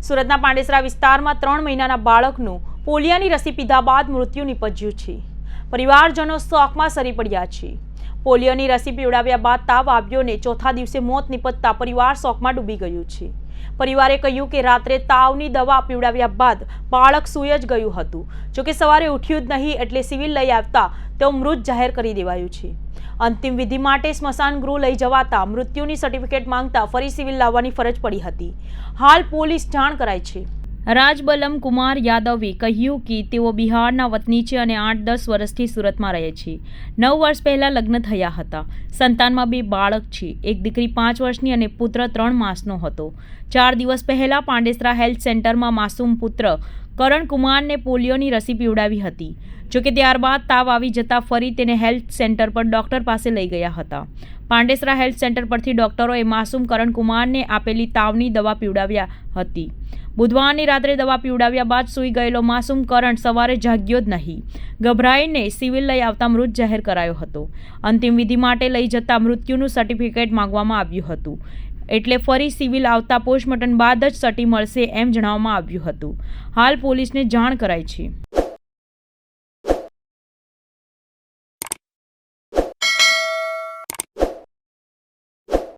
સુરતના પાંડેસરા વિસ્તારમાં 3 મહિનાના બાળકનું પોલિયોની રસી પીધા બાદ મૃત્યુ નિપજ્યું છે। પરિવારજનો શોકમાં સરી પડ્યા છે। પોલિયોની રસી પીવડાવ્યા બાદ તાવ આવ્યો ને ચોથા દિવસે મોત નિપજતા પરિવાર શોકમાં ડૂબી ગયું છે। પરિવારે કહ્યું કે રાત્રે તાવની દવા પીવડાવ્યા બાદ બાળક સૂઈ જ ગયું હતું, જોકે સવારે ઉઠ્યું જ નહીં એટલે સિવિલ લઈ આવતા તેઓ મૃત જાહેર કરી દેવાયું છે। અંતિમ વિધિ માટે સ્મશાન ગૃહ લઈ જવાતા મૃત્યુની સર્ટિફિકેટ માંગતા ફરી સિવિલ લાવવાની ફરજ પડી હતી। હાલ પોલીસ જાણ કરાઈ છે। રાજબલમ કુમાર યાદવે કહ્યું કે તેઓ બિહારના વતની છે અને 8-10 વર્ષથી સુરતમાં રહે છે। 9 વર્ષ પહેલા લગ્ન થયા હતા। સંતાનમાં 2 બાળક છે, એક દીકરી 5 વર્ષની અને પુત્ર 3 માસનો હતો। 4 દિવસ પહેલા પાંડેસરા હેલ્થ સેન્ટરમાં માસૂમ પુત્ર કરણ કુમારને પોલિયોની રસી પીવડાવી હતી, જોકે ત્યારબાદ તાવ આવી જતા ફરી તેને હેલ્થ સેન્ટર પર ડોક્ટર પાસે લઈ ગયા હતા। પાંડેસરા હેલ્થ સેન્ટર પરથી ડોક્ટરોએ માસૂમ કરણ કુમારને આપેલી તાવની દવા પીવડાવ્યા હતી। બુધવારની રાત્રે દવા પીવડાવ્યા બાદ સૂઈ ગયેલો માસૂમ કરણ સવારે જાગ્યો જ નહીં। ગભરાઈને સિવિલ લઈ આવતા મૃત જાહેર કરાયો હતો। અંતિમ વિધિ માટે લઈ જતા મૃત્યુનું સર્ટિફિકેટ માંગવામાં આવ્યું હતું, એટલે ફરી સિવિલ આવતા પોસ્ટમોર્ટમ બાદ જ સર્ટી મળશે એમ જણાવવામાં આવ્યું હતું। હાલ પોલીસને જાણ કરાઈ છે।